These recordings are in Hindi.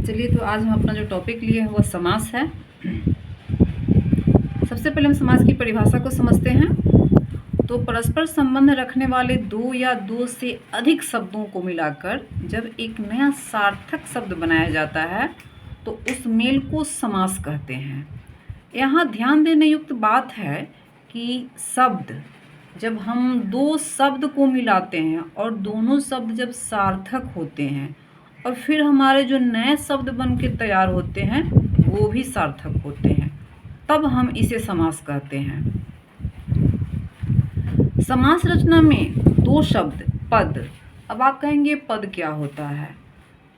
चलिए, तो आज हम अपना जो टॉपिक लिए हैं वह समास है। सबसे पहले हम समास की परिभाषा को समझते हैं। तो परस्पर संबंध रखने वाले दो या दो से अधिक शब्दों को मिलाकर जब एक नया सार्थक शब्द बनाया जाता है तो उस मेल को समास कहते हैं। यहाँ ध्यान देने युक्त बात है कि शब्द, जब हम दो शब्द को मिलाते हैं और दोनों शब्द जब सार्थक होते हैं और फिर हमारे जो नए शब्द बन के तैयार होते हैं वो भी सार्थक होते हैं, तब हम इसे समास कहते हैं। समास रचना में दो शब्द पद। अब आप कहेंगे पद क्या होता है?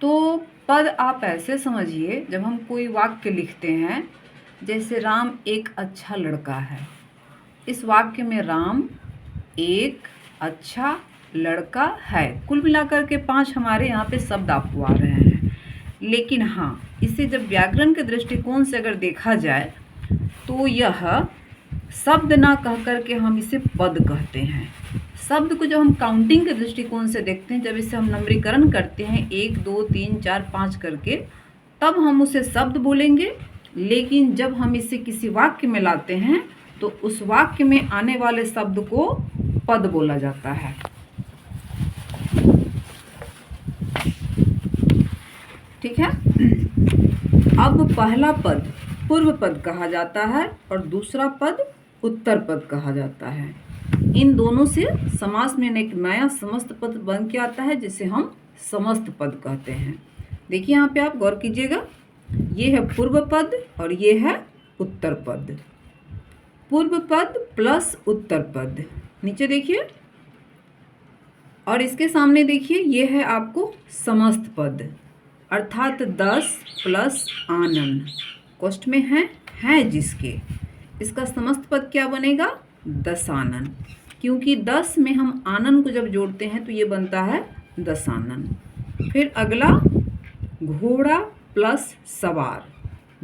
तो पद आप ऐसे समझिए, जब हम कोई वाक्य लिखते हैं, जैसे राम एक अच्छा लड़का है। इस वाक्य में राम एक अच्छा लड़का है, कुल मिलाकर के 5 हमारे यहाँ पे शब्द आपको आ रहे हैं। लेकिन हाँ, इसे जब व्याकरण के दृष्टिकोण से अगर देखा जाए तो यह शब्द ना कह करके हम इसे पद कहते हैं। शब्द को जब हम काउंटिंग के दृष्टिकोण से देखते हैं, जब इसे हम नंबरीकरण करते हैं 1 2 3 4 5 करके, तब हम उसे शब्द बोलेंगे। लेकिन जब हम इसे किसी वाक्य में लाते हैं तो उस वाक्य में आने वाले शब्द को पद बोला जाता है। ठीक है। अब पहला पद पूर्व पद कहा जाता है और दूसरा पद उत्तर पद कहा जाता है। इन दोनों से समास में एक नया समस्त पद बन के आता है, जिसे हम समस्त पद कहते हैं। देखिए यहाँ पे आप गौर कीजिएगा, ये है पूर्व पद और ये है उत्तर पद। पूर्व पद प्लस उत्तर पद, नीचे देखिए, और इसके सामने देखिए, ये है आपको समस्त पद, अर्थात 10 प्लस आनन। कोष्ठ में है जिसके, इसका समस्त पद क्या बनेगा? 10 आनन, क्योंकि 10 में हम आनन को जब जोड़ते हैं तो ये बनता है 10 आनन। फिर अगला घोड़ा प्लस सवार,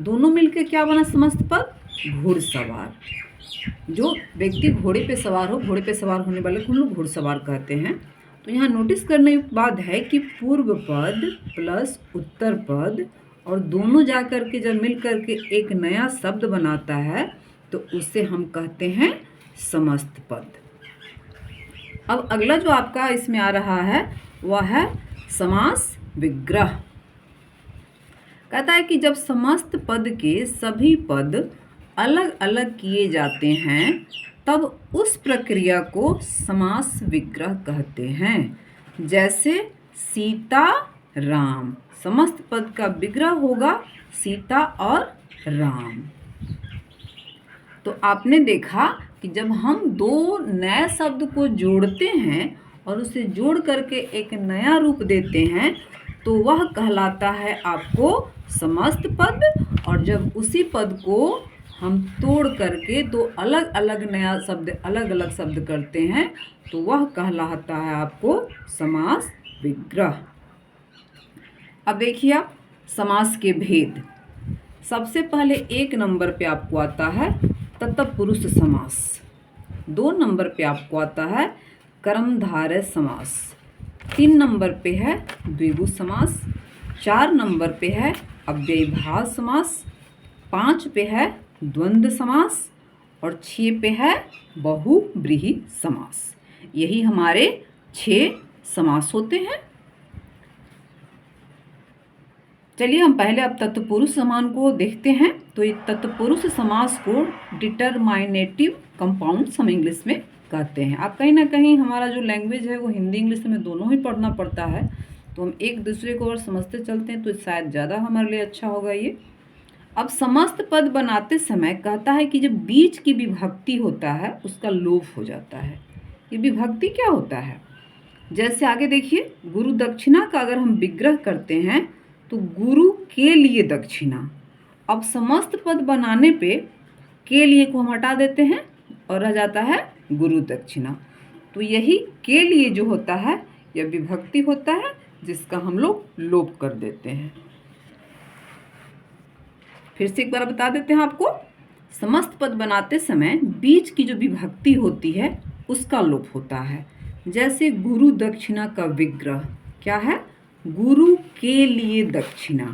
दोनों मिलकर क्या बना समस्त पद? घुड़सवार। जो व्यक्ति घोड़े पे सवार हो, घोड़े पे सवार होने वाले को हम लोग घुड़सवार कहते हैं। तो यहाँ नोटिस करने की बात है कि पूर्व पद प्लस उत्तर पद और दोनों जाकर के जब मिल कर के एक नया शब्द बनाता है तो उसे हम कहते हैं समस्त पद। अब अगला जो आपका इसमें आ रहा है वह है समास विग्रह। कहता है कि जब समस्त पद के सभी पद अलग अलग किए जाते हैं तब उस प्रक्रिया को समास विग्रह कहते हैं। जैसे सीता राम, समस्त पद का विग्रह होगा सीता और राम। तो आपने देखा कि जब हम दो नए शब्द को जोड़ते हैं और उसे जोड़ करके एक नया रूप देते हैं तो वह कहलाता है आपको समस्त पद, और जब उसी पद को हम तोड़ करके दो अलग अलग नया शब्द, अलग अलग शब्द करते हैं तो वह कहलाता है आपको समास विग्रह। अब देखिए आप समास के भेद। सबसे पहले 1 नंबर पे आपको आता है तत्पुरुष समास, 2 नंबर पे आपको आता है कर्मधारय समास, 3 नंबर पे है द्विगु समास, 4 नंबर पे है अव्ययीभाव समास, 5 पे है द्वंद्व समास और 6 पे है बहुव्रीहि समास। यही हमारे 6 समास होते हैं। चलिए हम पहले अब तत्पुरुष समास को देखते हैं। तो ये तत्पुरुष समास को डिटरमिनेटिव कंपाउंड्स हम इंग्लिश में कहते हैं। आप कहीं ना कहीं हमारा जो लैंग्वेज है वो हिंदी इंग्लिश में दोनों ही पढ़ना पड़ता है, तो हम एक दूसरे को अगर समझते चलते हैं तो शायद ज़्यादा हमारे लिए अच्छा होगा ये। अब समस्त पद बनाते समय कहता है कि जब बीच की विभक्ति होता है उसका लोप हो जाता है। ये विभक्ति क्या होता है? जैसे आगे देखिए, गुरु दक्षिणा का अगर हम विग्रह करते हैं तो गुरु के लिए दक्षिणा। अब समस्त पद बनाने पे के लिए को हम हटा देते हैं और रह जाता है गुरु दक्षिणा। तो यही के लिए जो होता है यह विभक्ति होता है, जिसका हम लोग लोप कर देते हैं। फिर से एक बार बता देते हैं आपको, समस्त पद बनाते समय बीच की जो विभक्ति होती है उसका लोप होता है। जैसे गुरु दक्षिणा का विग्रह क्या है? गुरु के लिए दक्षिणा।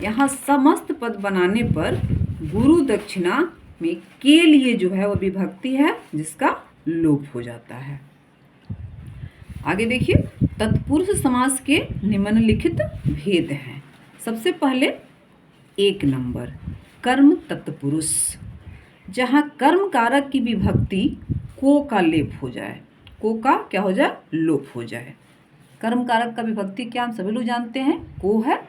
यहाँ समस्त पद बनाने पर गुरु दक्षिणा में के लिए जो है वह विभक्ति है जिसका लोप हो जाता है। आगे देखिए, तत्पुरुष समास के निम्नलिखित भेद हैं। सबसे पहले 1 नंबर, कर्म तत्पुरुष, जहाँ कर्म कारक की विभक्ति को का लेप हो जाए, को का क्या हो जाए, लोप हो जाए। कर्म कारक का विभक्ति क्या हम सभी लोग जानते हैं, को है।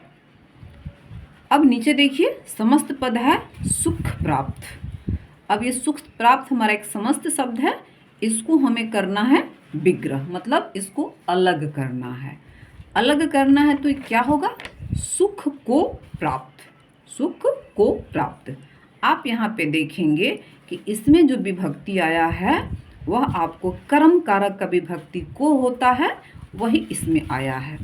अब नीचे देखिए, समस्त पद है सुख प्राप्त। अब ये सुख प्राप्त हमारा एक समस्त शब्द है, इसको हमें करना है विग्रह, मतलब इसको अलग करना है। अलग करना है तो क्या होगा, सुख को प्राप्त, सुख को प्राप्त। आप यहाँ पे देखेंगे कि इसमें जो विभक्ति आया है वह आपको कर्म कारक का विभक्ति को होता है, वही इसमें आया है।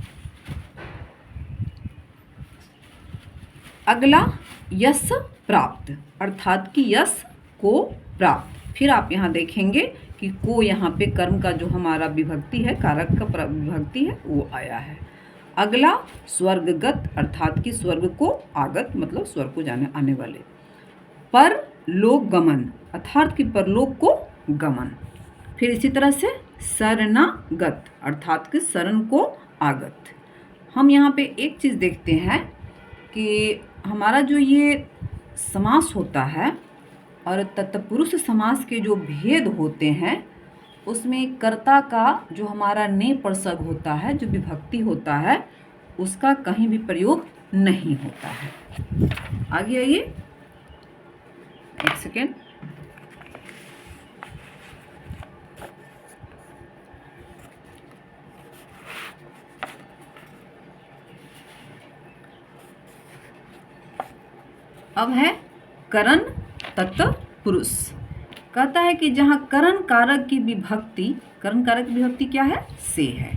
अगला यश प्राप्त, अर्थात कि यश को प्राप्त। फिर आप यहाँ देखेंगे कि को यहाँ पे कर्म का जो हमारा विभक्ति है, कारक का विभक्ति है, वो आया है। अगला स्वर्गगत, अर्थात कि स्वर्ग को आगत, मतलब स्वर्ग को जाने आने वाले। परलोक गमन, अर्थात कि परलोक को गमन। फिर इसी तरह से शरणागत, अर्थात कि शरण को आगत। हम यहाँ पे एक चीज़ देखते हैं कि हमारा जो ये समास होता है और तत्पुरुष समास के जो भेद होते हैं, उसमें कर्ता का जो हमारा ने परसर्ग होता है, जो विभक्ति होता है, उसका कहीं भी प्रयोग नहीं होता है। आगे आइए, एक सेकेंड। अब है करण तत्पुरुष। कहता है कि जहाँ करण कारक की विभक्ति, करण कारक की विभक्ति क्या है, से है,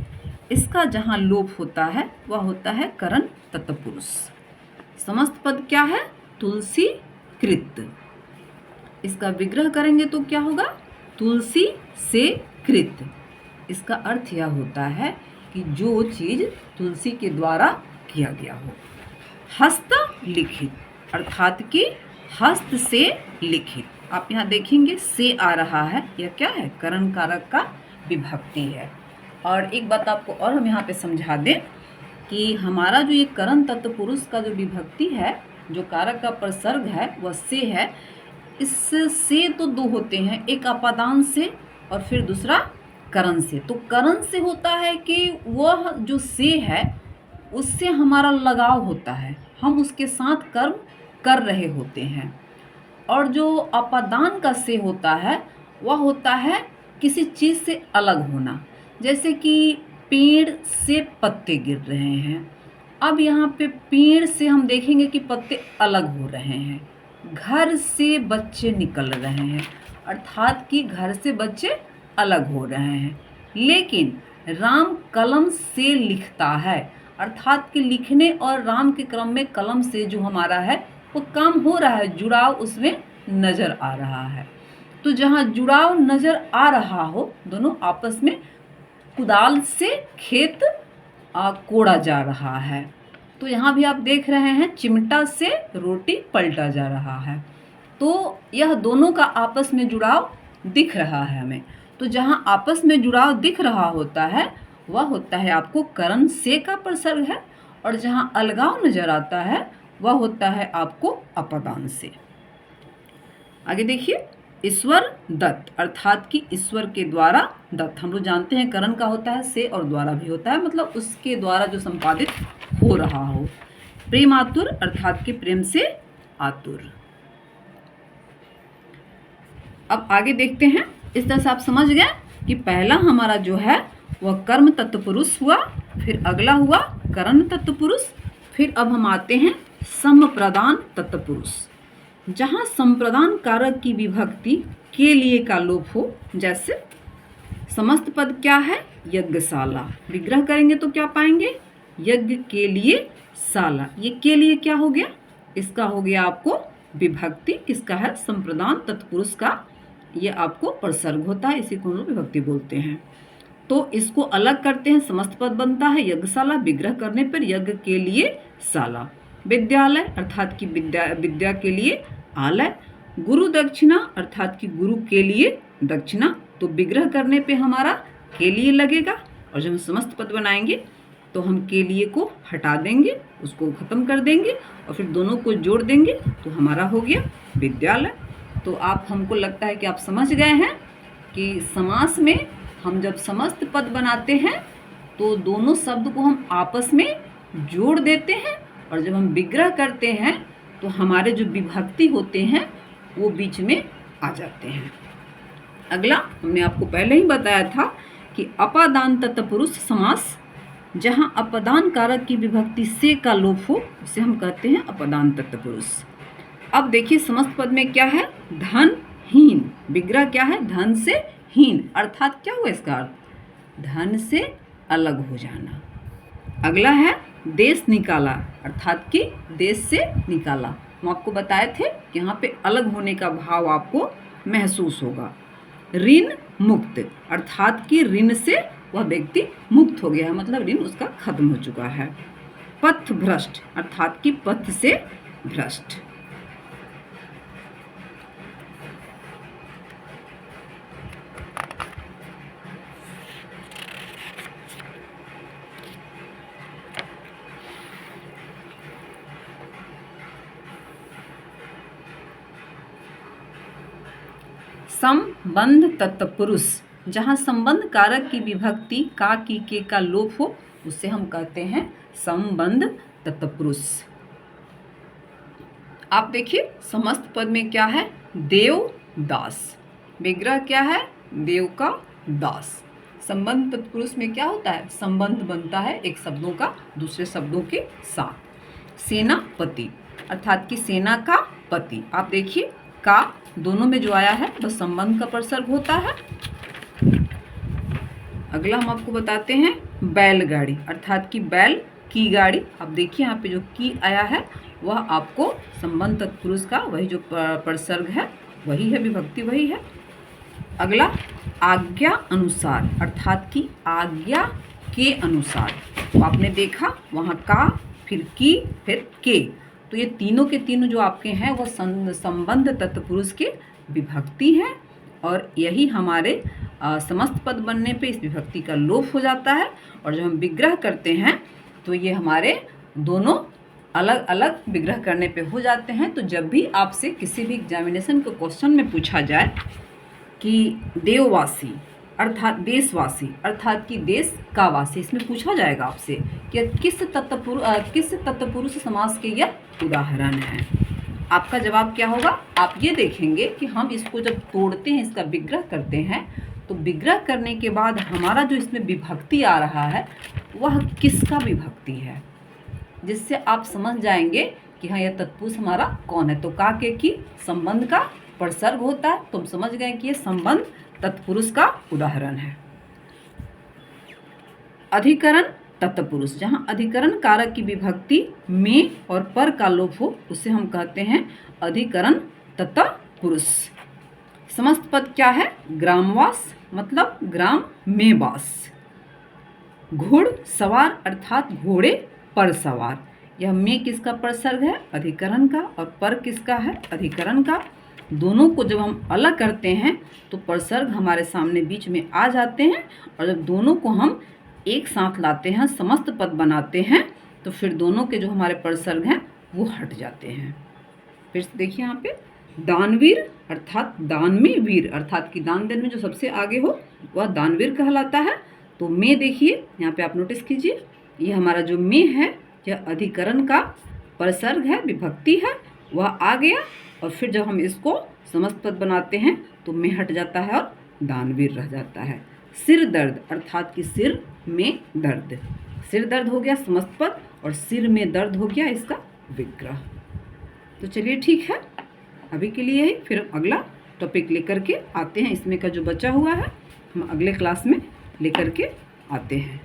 इसका जहाँ लोप होता है वह होता है करण तत्पुरुष। समस्त पद क्या है, तुलसी कृत। इसका विग्रह करेंगे तो क्या होगा, तुलसी से कृत। इसका अर्थ यह होता है कि जो चीज़ तुलसी के द्वारा किया गया हो। हस्त लिखित, अर्थात कि हस्त से लिखित। आप यहाँ देखेंगे से आ रहा है, यह क्या है, करण कारक का विभक्ति है। और एक बात आपको और हम यहाँ पे समझा दें कि हमारा जो ये करण तत्पुरुष का जो विभक्ति है, जो कारक का प्रसर्ग है, वह से है। इस से तो दो होते हैं, एक अपादान से और फिर दूसरा करण से। तो करण से होता है कि वह जो से है उससे हमारा लगाव होता है, हम उसके साथ कर्म कर रहे होते हैं। और जो अपादान का से होता है वह होता है किसी चीज़ से अलग होना, जैसे कि पेड़ से पत्ते गिर रहे हैं। अब यहाँ पे पेड़ से हम देखेंगे कि पत्ते अलग हो रहे हैं। घर से बच्चे निकल रहे हैं, अर्थात कि घर से बच्चे अलग हो रहे हैं। लेकिन राम कलम से लिखता है, अर्थात कि लिखने और राम के क्रम में कलम से जो हमारा है वो काम हो रहा है, जुड़ाव उसमें नज़र आ रहा है। तो जहाँ जुड़ाव नज़र आ रहा हो, दोनों आपस में कुदाल से खेत कोड़ा जा रहा है। तो यहाँ भी आप देख रहे हैं चिमटा से रोटी पलटा जा रहा है। तो यह दोनों का आपस में जुड़ाव दिख रहा है हमें। तो जहाँ आपस में जुड़ाव दिख रहा होता है वह होता है आपको करण से का प्रसर्ग है, और जहाँ अलगाव नजर आता है वह होता है आपको अपदान से। आगे देखिए, ईश्वर दत्त, अर्थात कि ईश्वर के द्वारा दत्त। हम लोग जानते हैं करण का होता है से और द्वारा भी होता है, मतलब उसके द्वारा जो संपादित हो रहा हो। प्रेम आतुर, अर्थात कि प्रेम से आतुर। अब आगे देखते हैं। इस तरह से आप समझ गए कि पहला हमारा जो है वह कर्म तत्पुरुष हुआ, फिर अगला हुआ करण तत्पुरुष, फिर अब हम आते हैं संप्रदान तत्पुरुष, जहाँ संप्रदान कारक की विभक्ति के लिए का लोप हो। जैसे समस्त पद क्या है, यज्ञशाला। विग्रह करेंगे तो क्या पाएंगे, यज्ञ के लिए शाला। ये के लिए क्या हो गया, इसका हो गया आपको विभक्ति। किसका है, संप्रदान तत्पुरुष का। ये आपको प्रसर्ग होता है, इसी को हम लोग विभक्ति बोलते हैं। तो इसको अलग करते हैं, समस्त पद बनता है यज्ञशाला, विग्रह करने पर यज्ञ के लिए शाला। विद्यालय अर्थात की विद्या के लिए आलय। गुरु दक्षिणा अर्थात की गुरु के लिए दक्षिणा, तो विग्रह करने पे हमारा के लिए लगेगा, और जब हम समस्त पद बनाएंगे तो हम के लिए को हटा देंगे, उसको खत्म कर देंगे और फिर दोनों को जोड़ देंगे तो हमारा हो गया विद्यालय। तो आप, हमको लगता है कि आप समझ गए हैं कि समास में हम जब समस्त पद बनाते हैं तो दोनों शब्द को हम आपस में जोड़ देते हैं, और जब हम विग्रह करते हैं तो हमारे जो विभक्ति होते हैं वो बीच में आ जाते हैं। अगला हमने आपको पहले ही बताया था कि अपादान तत्पुरुष समास, जहाँ अपदान कारक की विभक्ति से का लोप हो उसे हम कहते हैं अपदान तत्पुरुष। अब देखिए समस्त पद में क्या है, धन हीन, विग्रह क्या है, धन से हीन, अर्थात क्या हुआ इसका अर्थ, धन से अलग हो जाना। अगला है देश निकाला, अर्थात कि देश से निकाला। हम आपको बताए थे कि यहाँ पे अलग होने का भाव आपको महसूस होगा। ऋण मुक्त, अर्थात कि ऋण से वह व्यक्ति मुक्त हो गया है, मतलब ऋण उसका खत्म हो चुका है। पथ भ्रष्ट, अर्थात कि पथ से भ्रष्ट। संबंध तत्पुरुष, जहाँ संबंध कारक की विभक्ति का की के का लोप हो उसे हम कहते हैं संबंध तत्पुरुष। आप देखिए समस्त पद में क्या है, देव दास, विग्रह क्या है, देव का दास। संबंध तत्पुरुष में क्या होता है, संबंध बनता है एक शब्दों का दूसरे शब्दों के साथ। सेनापति, अर्थात कि सेना का पति। आप देखिए का दोनों में जो आया है वह संबंध का प्रसर्ग होता है। अगला हम आपको बताते हैं बैलगाड़ी, अर्थात कि बैल की गाड़ी। अब देखिए यहाँ पे जो की आया है वह आपको संबंध तत्पुरुष का वही जो प्रसर्ग है वही है, विभक्ति वही है। अगला आज्ञा अनुसार, अर्थात कि आज्ञा के अनुसार। तो आपने देखा वहाँ का, फिर की, फिर के, तो ये तीनों के तीनों जो आपके हैं वह संबंध तत्पुरुष के विभक्ति हैं, और यही हमारे समस्त पद बनने पे इस विभक्ति का लोप हो जाता है, और जब हम विग्रह करते हैं तो ये हमारे दोनों अलग अलग विग्रह करने पे हो जाते हैं। तो जब भी आपसे किसी भी एग्जामिनेशन के क्वेश्चन में पूछा जाए कि देववासी अर्थात देशवासी, अर्थात कि देश का वासी, इसमें पूछा जाएगा आपसे कि किस तत्पुरुष समास के यह उदाहरण है। आपका जवाब क्या होगा, आप ये देखेंगे कि हम इसको जब तोड़ते हैं, इसका विग्रह करते हैं, तो विग्रह करने के बाद हमारा जो इसमें विभक्ति आ रहा है वह किसका विभक्ति है, जिससे आप समझ जाएंगे कि हाँ यह तत्पुरुष हमारा कौन है। तो का के की संबंध का प्रसर्ग होता है, तो हम समझ गए कि यह संबंध तत्पुरुष का उदाहरण है। अधिकरण तत्पुरुष, जहाँ अधिकरण कारक की विभक्ति में और पर का लोप हो उसे हम कहते हैं अधिकरण तत्पुरुष। समस्त पद क्या है, ग्रामवास, मतलब ग्राम में वास। घुड़ सवार, अर्थात घोड़े पर सवार। यह में किसका प्रसर्ग है, अधिकरण का, और पर किसका है, अधिकरण का। दोनों को जब हम अलग करते हैं तो प्रसर्ग हमारे सामने बीच में आ जाते हैं, और जब दोनों को हम एक साथ लाते हैं, समस्त पद बनाते हैं, तो फिर दोनों के जो हमारे प्रसर्ग हैं वो हट जाते हैं। फिर से देखिए यहाँ पे दानवीर, अर्थात दान में वीर, अर्थात कि दान देने में जो सबसे आगे हो वह दानवीर कहलाता है। तो में देखिए यहाँ पे आप नोटिस कीजिए, ये हमारा जो में है यह अधिकरण का प्रसर्ग है, विभक्ति है, वह आ गया, और फिर जब हम इसको समस्त पद बनाते हैं तो में हट जाता है और दानवीर रह जाता है। सिर दर्द, अर्थात कि सिर में दर्द, सिर दर्द हो गया समस्त पद, और सिर में दर्द हो गया इसका विग्रह। तो चलिए ठीक है, अभी के लिए ही, फिर अगला टॉपिक लेकर के आते हैं। इसमें का जो बचा हुआ है हम अगले क्लास में लेकर के आते हैं।